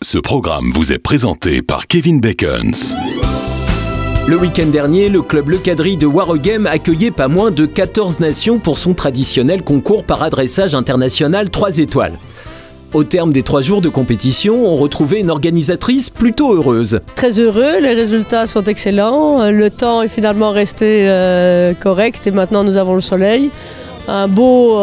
Ce programme vous est présenté par Kevin Bacons. Le week-end dernier, le club Le Quadrille de Waregem accueillait pas moins de 14 nations pour son traditionnel concours paradressage international 3 étoiles. Au terme des 3 jours de compétition, on retrouvait une organisatrice plutôt heureuse. Très heureux, les résultats sont excellents, le temps est finalement resté correct et maintenant nous avons le soleil. Un beau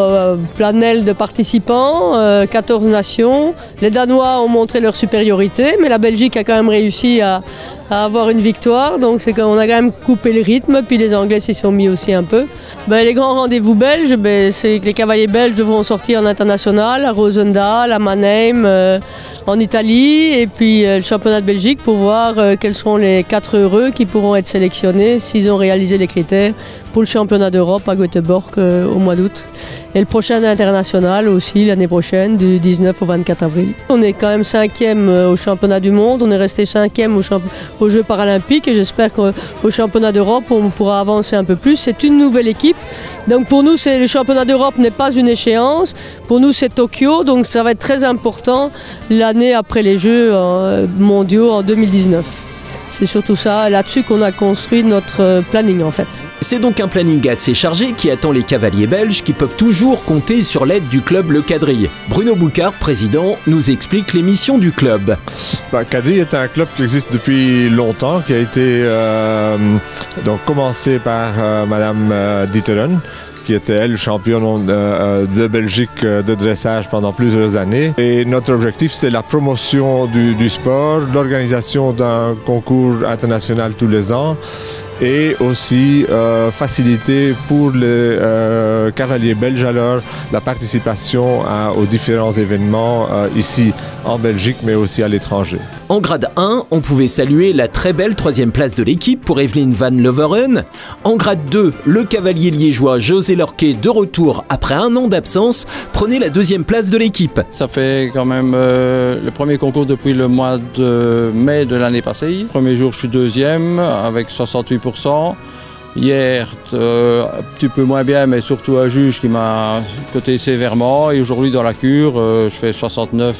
planel de participants, 14 nations. Les Danois ont montré leur supériorité, mais la Belgique a quand même réussi à avoir une victoire. Donc c'est qu'on a quand même coupé le rythme, puis les Anglais s'y sont mis aussi un peu. Les grands rendez-vous belges, c'est que les cavaliers belges devront sortir en international, à Roosendaal, à Mannheim, en Italie, et puis le championnat de Belgique pour voir quels seront les 4 heureux qui pourront être sélectionnés s'ils ont réalisé les critères pour le championnat d'Europe à Göteborg au mois d'août. Et le prochain international aussi l'année prochaine, du 19 au 24 avril. On est quand même 5e au championnat du monde, on est resté 5e aux Jeux paralympiques et j'espère qu'au championnat d'Europe on pourra avancer un peu plus. C'est une nouvelle équipe, donc pour nous le championnat d'Europe n'est pas une échéance, pour nous c'est Tokyo, donc ça va être très important l'année après les Jeux mondiaux en 2019. C'est surtout ça, là-dessus qu'on a construit notre planning en fait. C'est donc un planning assez chargé qui attend les cavaliers belges qui peuvent toujours compter sur l'aide du club Le Quadrille. Bruno Boucard, président, nous explique les missions du club. Quadrille est un club qui existe depuis longtemps, qui a été commencé par Madame Dieteren, qui était elle championne de Belgique de dressage pendant plusieurs années. Et notre objectif, c'est la promotion du sport, l'organisation d'un concours international tous les ans et aussi faciliter pour les cavaliers belges alors la participation aux différents événements ici en Belgique mais aussi à l'étranger. En grade 1, on pouvait saluer la très belle 3e place de l'équipe pour Evelyn Van Loveren. En grade 2, le cavalier liégeois José Lorquet, de retour après un an d'absence, prenait la 2e place de l'équipe. Ça fait quand même le premier concours depuis le mois de mai de l'année passée. Premier jour, je suis 2e avec 68%. Hier, un petit peu moins bien, mais surtout un juge qui m'a coté sévèrement. Et aujourd'hui, dans la cure, je fais 69%.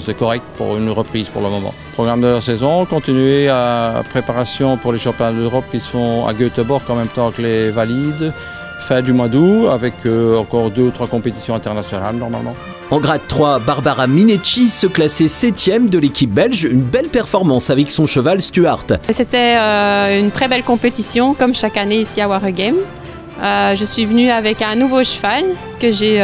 C'est correct pour une reprise pour le moment. Programme de la saison, continuer à préparation pour les championnats d'Europe qui se font à Göteborg en même temps que les valides. Fin du mois d'août, avec encore 2 ou 3 compétitions internationales normalement. En grade 3, Barbara Minecci se classait 7e de l'équipe belge, une belle performance avec son cheval Stuart. C'était une très belle compétition, comme chaque année ici à Waregem. Je suis venue avec un nouveau cheval que j'ai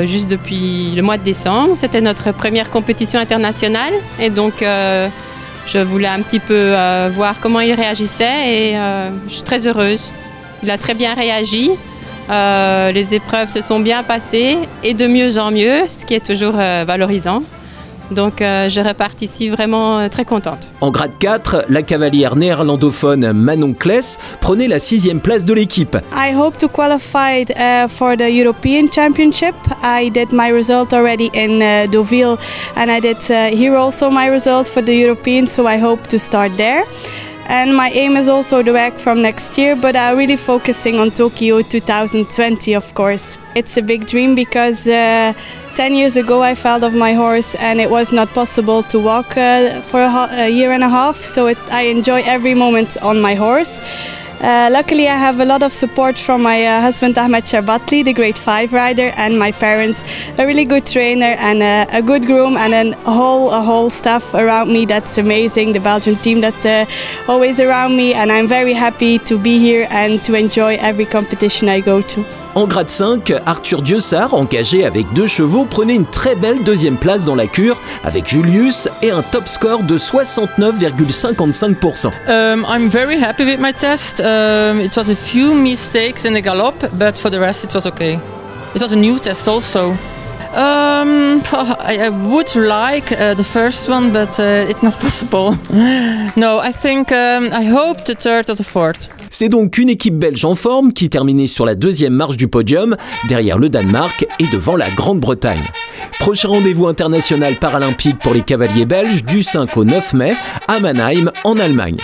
juste depuis le mois de décembre. C'était notre première compétition internationale et donc je voulais un petit peu voir comment il réagissait et je suis très heureuse. Il a très bien réagi. Les épreuves se sont bien passées et de mieux en mieux, ce qui est toujours valorisant. Donc je repars ici vraiment très contente. En grade 4, la cavalière néerlandophone Manon Kless prenait la 6e place de l'équipe. I hope to qualify for the European Championship. I did my result already in Deauville and I did here also my result for the European, so I hope to start there. And my aim is also the WAC from next year, but I'm really focusing on Tokyo 2020, of course. It's a big dream because 10 years ago I fell off my horse and it was not possible to walk for a year and a half, so I enjoy every moment on my horse. Luckily I have a lot of support from my husband Ahmed Shabatli, the grade 5 rider, and my parents, a really good trainer and a good groom and a whole staff around me that's amazing, the Belgian team that always around me, and I'm very happy to be here and to enjoy every competition I go to. En grade 5, Arthur Dieusart, engagé avec 2 chevaux, prenait une très belle 2e place dans la cure avec Julius et un top score de 69,55%. I'm very happy with my test. It was a few mistakes in the gallop, but for the rest it was okay. It was a new test also. I would like the first one, but it's not possible. No, I think I hope the third or the fourth. C'est donc une équipe belge en forme qui terminait sur la 2e marche du podium, derrière le Danemark et devant la Grande-Bretagne. Prochain rendez-vous international paralympique pour les cavaliers belges du 5 au 9 mai à Mannheim en Allemagne.